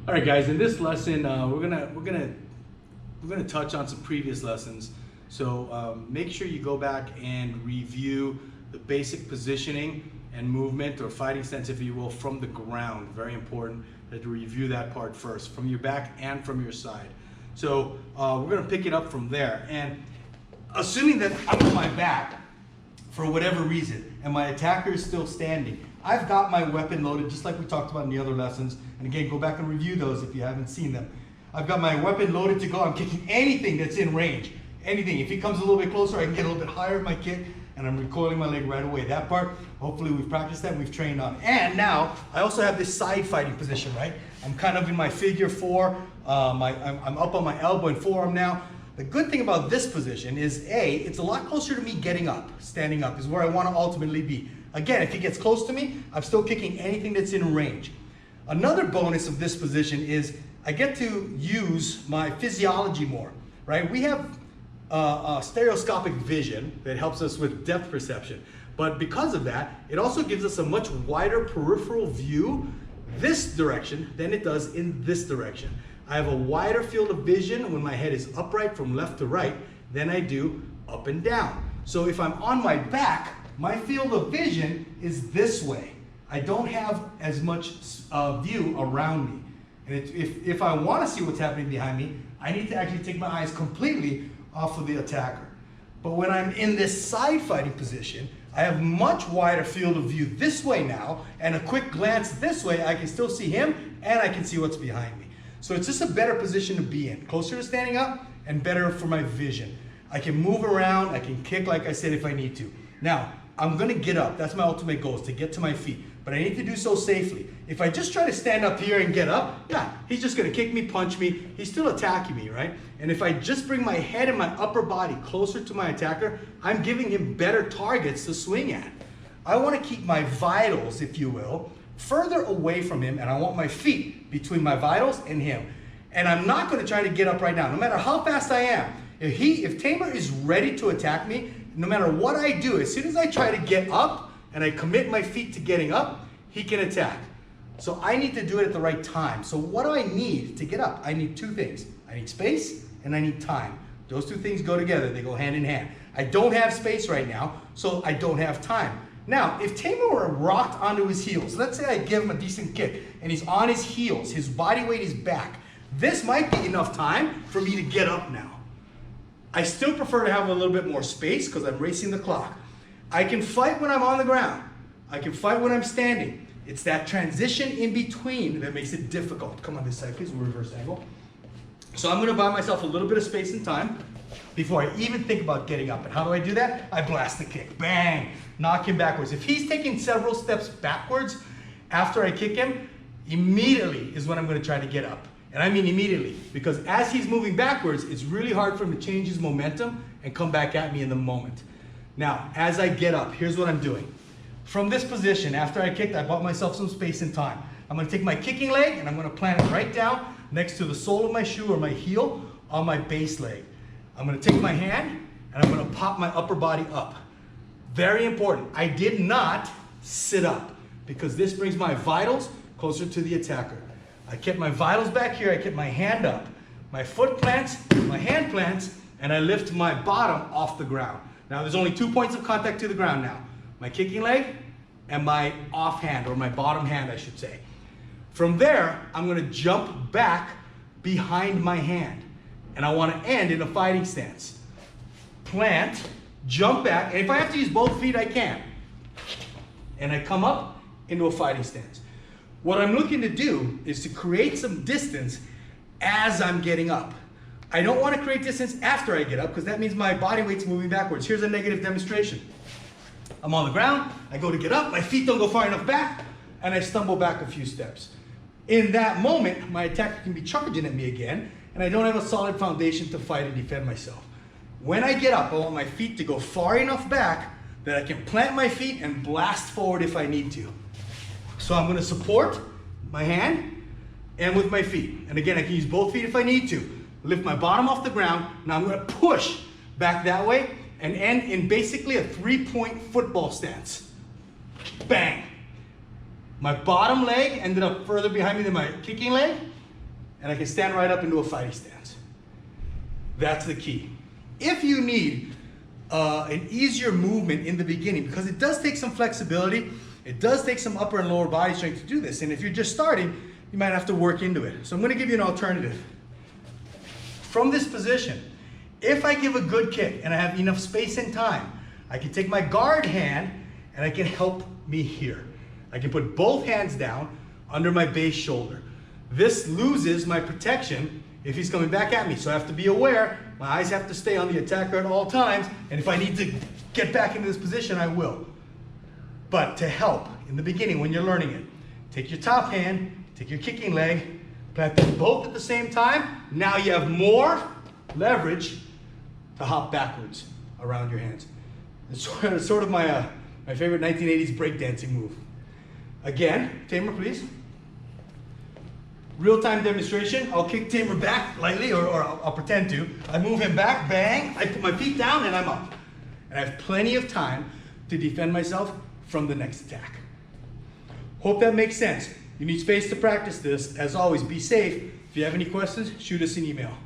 All right, guys. In this lesson, we're gonna touch on some previous lessons. So make sure you go back and review the basic positioning and movement, or fighting stance, if you will, from the ground. Very important that you review that part first, from your back and from your side. So we're gonna pick it up from there. And assuming that I'm on my back for whatever reason, and my attacker is still standing, I've got my weapon loaded, just like we talked about in the other lessons. And again, go back and review those if you haven't seen them. I've got my weapon loaded to go. I'm kicking anything that's in range. Anything. If he comes a little bit closer, I can get a little bit higher in my kick, and I'm recoiling my leg right away. That part, hopefully we've practiced that, we've trained on. And now, I also have this side fighting position, right? I'm kind of in my figure four. I'm up on my elbow and forearm now. The good thing about this position is, A, it's a lot closer to me getting up. Standing up is where I want to ultimately be. Again, if he gets close to me, I'm still kicking anything that's in range. Another bonus of this position is I get to use my physiology more, right? We have stereoscopic vision that helps us with depth perception. But because of that, it also gives us a much wider peripheral view this direction than it does in this direction. I have a wider field of vision when my head is upright from left to right than I do up and down. So if I'm on my back, my field of vision is this way. I don't have as much view around me. And if I want to see what's happening behind me, I need to actually take my eyes completely off of the attacker. But when I'm in this side fighting position, I have much wider field of view this way now, and a quick glance this way, I can still see him and I can see what's behind me. So it's just a better position to be in, closer to standing up and better for my vision. I can move around, I can kick like I said if I need to. Now, I'm gonna get up. That's my ultimate goal, is to get to my feet. But I need to do so safely. If I just try to stand up here and get up, yeah, he's just gonna kick me, punch me. He's still attacking me, right? And if I just bring my head and my upper body closer to my attacker, I'm giving him better targets to swing at. I wanna keep my vitals, if you will, further away from him, and I want my feet between my vitals and him. And I'm not gonna try to get up right now, no matter how fast I am. If Tamer is ready to attack me, no matter what I do, as soon as I try to get up and I commit my feet to getting up, he can attack. So I need to do it at the right time. So what do I need to get up? I need two things. I need space and I need time. Those two things go together. They go hand in hand. I don't have space right now, so I don't have time. Now, if Tamer were rocked onto his heels, let's say I give him a decent kick and he's on his heels, his body weight is back, this might be enough time for me to get up now. I still prefer to have a little bit more space because I'm racing the clock. I can fight when I'm on the ground. I can fight when I'm standing. It's that transition in between that makes it difficult. Come on this side, please, reverse angle. So I'm gonna buy myself a little bit of space and time before I even think about getting up. And how do I do that? I blast the kick, bang, knock him backwards. If he's taking several steps backwards after I kick him, immediately is when I'm gonna try to get up. And I mean immediately, because as he's moving backwards, it's really hard for him to change his momentum and come back at me in the moment. Now, as I get up, here's what I'm doing. From this position, after I kicked, I bought myself some space and time. I'm gonna take my kicking leg and I'm gonna plant it right down next to the sole of my shoe or my heel on my base leg. I'm gonna take my hand and I'm gonna pop my upper body up. Very important, I did not sit up because this brings my vitals closer to the attacker. I kept my vitals back here, I kept my hand up. My foot plants, my hand plants, and I lift my bottom off the ground. Now there's only 2 points of contact to the ground now. My kicking leg and my off hand, or my bottom hand I should say. From there, I'm gonna jump back behind my hand. And I wanna end in a fighting stance. Plant, jump back, and if I have to use both feet, I can. And I come up into a fighting stance. What I'm looking to do is to create some distance as I'm getting up. I don't want to create distance after I get up because that means my body weight's moving backwards. Here's a negative demonstration. I'm on the ground, I go to get up, my feet don't go far enough back, and I stumble back a few steps. In that moment, my attacker can be charging at me again, and I don't have a solid foundation to fight and defend myself. When I get up, I want my feet to go far enough back that I can plant my feet and blast forward if I need to. So I'm gonna support my hand and with my feet. And again, I can use both feet if I need to. Lift my bottom off the ground. Now I'm gonna push back that way and end in basically a 3-point football stance. Bang. My bottom leg ended up further behind me than my kicking leg. and I can stand right up into a fighting stance. That's the key. If you need an easier movement in the beginning, because it does take some flexibility, it does take some upper and lower body strength to do this, and if you're just starting, you might have to work into it. So I'm going to give you an alternative. From this position, if I give a good kick and I have enough space and time, I can take my guard hand and I can help me here. I can put both hands down under my base shoulder. This loses my protection if he's coming back at me. So I have to be aware, my eyes have to stay on the attacker at all times, and if I need to get back into this position, I will. But to help in the beginning when you're learning it, take your top hand, take your kicking leg, plant them both at the same time. Now you have more leverage to hop backwards around your hands. It's sort of my favorite 1980s breakdancing move. Again, Tamer, please. Real-time demonstration. I'll kick Tamer back lightly, or I'll pretend to. I move him back, bang. I put my feet down and I'm up. And I have plenty of time to defend myself from the next attack. Hope that makes sense. You need space to practice this. As always, be safe. If you have any questions, shoot us an email.